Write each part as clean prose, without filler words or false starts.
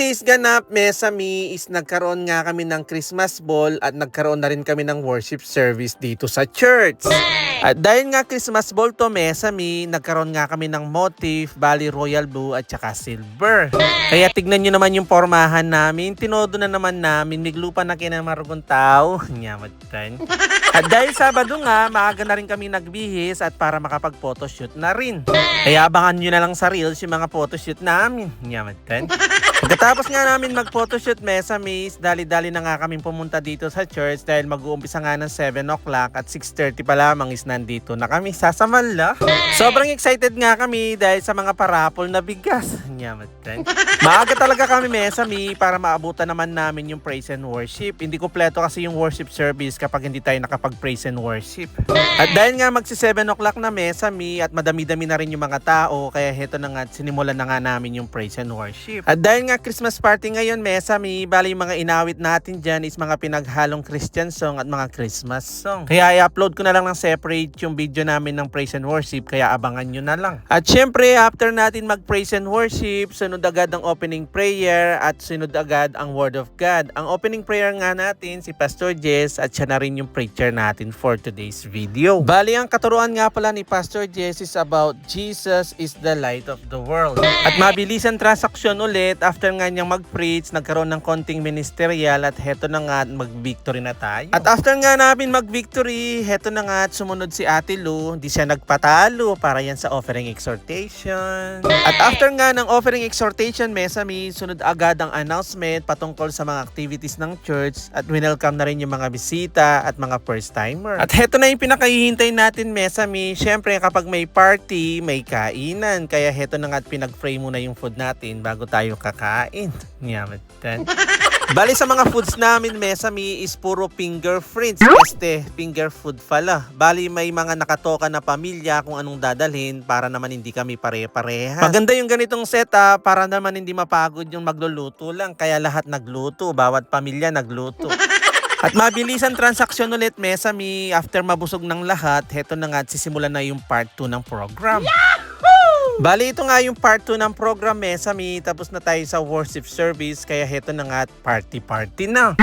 today's ganap, Mesami, is nagkaroon nga kami ng Christmas ball at nagkaroon na rin kami ng worship service dito sa church. At dahil nga Christmas ball to, Mesami, nagkaroon nga kami ng motif, bali royal blue at saka silver. Kaya tignan nyo naman yung pormahan namin, tinodo na naman namin, miglupa na kinamarugong tao. Nyamatan. At dahil Sabado nga, maaga na rin kami nagbihis at para makapag-photoshoot na rin. Kaya abangan nyo na lang sa reels yung mga photoshoot namin. Nyamatan. Pagkatapos nga namin mag-photoshoot, Mesamis, dali-dali na nga kami pumunta dito sa church dahil mag-uumpisa nga ng 7 o'clock at 6:30 pa lamang is nandito na kami sa Samala. Sobrang excited nga kami dahil sa mga parapol na bigas. Nyamatan. Maaga talaga kami, Mesami, para maabutan naman namin yung praise and worship. Hindi kompleto kasi yung worship service kapag hindi tayo nakapag-praise and worship. At dahil nga magsi 7 o'clock na, Mesami, at madami-dami na rin yung mga tao, kaya heto na nga, sinimulan na nga namin yung praise and worship. At dahil nga Christmas party ngayon, Mesami, bali yung mga inawit natin dyan is mga pinaghalong Christian song at mga Christmas song. Kaya i-upload ko na lang ng separate yung video namin ng praise and worship, kaya abangan nyo na lang. At syempre, after natin mag-praise and worship, sunod agad ang opening prayer at sunod agad ang Word of God. Ang opening prayer nga natin, si Pastor Jess, at siya na rin yung preacher natin for today's video. Bali, ang katuruan nga pala ni Pastor Jess is about Jesus is the light of the world. At mabilis ang transaksyon ulit, after nga niyang mag-preach, nagkaroon ng konting ministerial at heto na nga, mag-victory na tayo. At after nga namin mag-victory, heto na nga, sumunod si Ate Lu, di siya nagpatalo para yan sa offering exhortation. At after nga ng offering exhortation, Mesami, sunod agad ang announcement patungkol sa mga activities ng church at winelcome na rin yung mga bisita at mga first timer. At heto na yung pinakahihintay natin, Mesami. Syempre, kapag may party, may kainan. Kaya heto na nga at pinag-pray muna yung food natin bago tayo kakain. Nyamatan. Bali sa mga foods namin, Mesami, is puro finger foods. Finger food pala. Bali may mga nakatoka na pamilya kung anong dadalhin para naman hindi kami pare-pareha. Maganda yung ganitong setup para naman hindi mapagod yung magluluto lang. Kaya lahat nagluto, bawat pamilya nagluto. At mabilis ang transaksyon ulit, Mesami. After mabusog ng lahat, heto na nga at sisimulan na yung part 2 ng program. Bali, ito nga yung part 2 ng program, Mesami. Tapos na tayo sa worship service, kaya heto na nga at party na.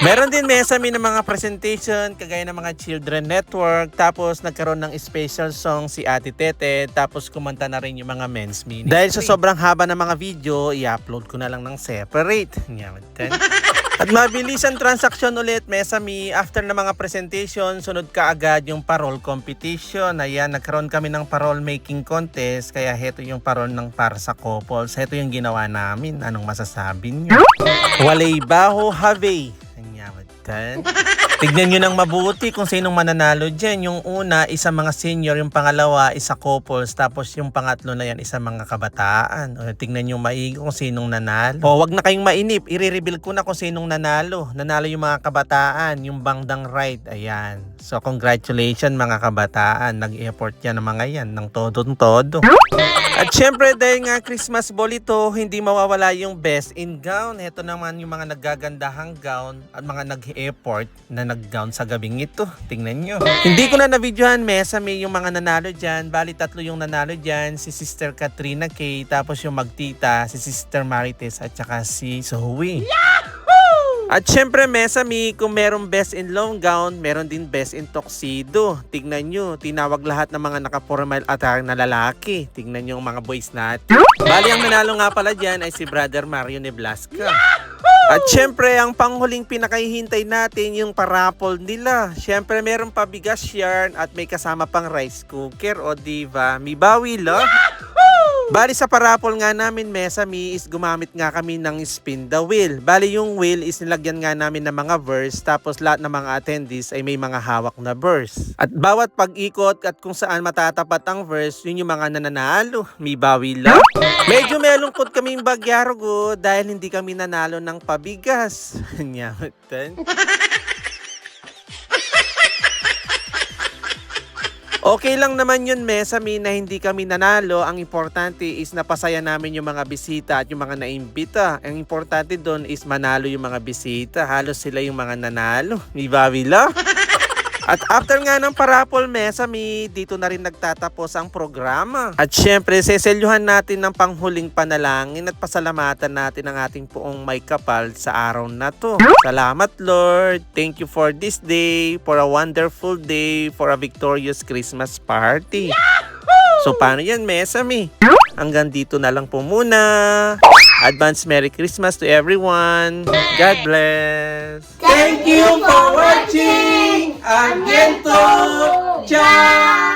Meron din, Mesami, ng mga presentation, kagaya ng mga children network. Tapos nagkaroon ng special song si Ate Tete. Tapos kumanta na rin yung mga men's ministry. Dahil sa sobrang haba ng mga video, i-upload ko na lang ng separate. At mabilis ang transaksyon ulit, Mesami. After na mga presentation, sunod ka agad yung parol competition. Ayan, nagkaroon kami ng parol making contest. Kaya heto yung parol ng para sa couples. Heto yung ginawa namin. Anong masasabi niyo? Walay baho have. Anyamatan. Tignan nyo ng mabuti kung sinong mananalo dyan. Yung una, isa mga senior. Yung pangalawa, isa couples. Tapos yung pangatlo na yan, isa mga kabataan. O, tignan nyo maigi kung sinong nanalo. O, wag na kayong mainip. I-reveal ko na kung sinong nanalo. Nanalo yung mga kabataan. Yung Bangdang Ride. Ayan. So, congratulations mga kabataan. Nag-effort yan ng mga yan. Ng todo-todo. At syempre, dahil nga Christmas ball ito, hindi mawawala yung best in gown. Ito naman yung mga naggagandahang gown at mga nag-effort na nag-gown sa gabing ito. Tingnan nyo. Hindi ko na na-videohan, Mesami, yung mga nanalo dyan. Bali, 3 yung nanalo dyan. Si Sister Katrina K, tapos yung magtita, si Sister Marites, at saka si Zoe. At syempre, Mesami, kung merong best in long gown, meron din best in tuxedo. Tignan nyo, tinawag lahat ng mga naka-formal attire na lalaki. Tignan nyo yung mga boys natin. Bali, ang nanalo nga pala dyan ay si Brother Mario Neblasca. At syempre, ang panghuling pinakahihintay natin yung parapol nila. Syempre, meron pa bigas yarn at may kasama pang rice cooker. O diba, may bawi lo. Bali sa parapol nga namin, Mesami, is gumamit nga kami ng spin the wheel. Bali yung wheel is nilagyan nga namin ng mga verse, tapos lahat ng mga attendees ay may mga hawak na verse. At bawat pag-ikot at kung saan matatapat ang verse, yun yung mga nananalo. May bawi lang. Medyo melungkot kaming bagyarugo dahil hindi kami nanalo ng pabigas. Nyamatan. Okay lang naman yun, Mesami, na hindi kami nanalo. Ang importante is napasaya namin yung mga bisita at yung mga naimbita. Ang importante doon is manalo yung mga bisita. Halos sila yung mga nanalo. May bawi lang. At after nga ng parapol, Mesami, dito na rin nagtatapos ang programa. At syempre, seselyuhan natin ng panghhuling panalangin at pasalamatan natin ang ating poong may kapal sa araw na to. Salamat, Lord. Thank you for this day, for a wonderful day, for a victorious Christmas party. So, paano yan, Mesami? Hanggang dito na lang po muna. Advance Merry Christmas to everyone. God bless. Thank you for watching. Again to Ciao!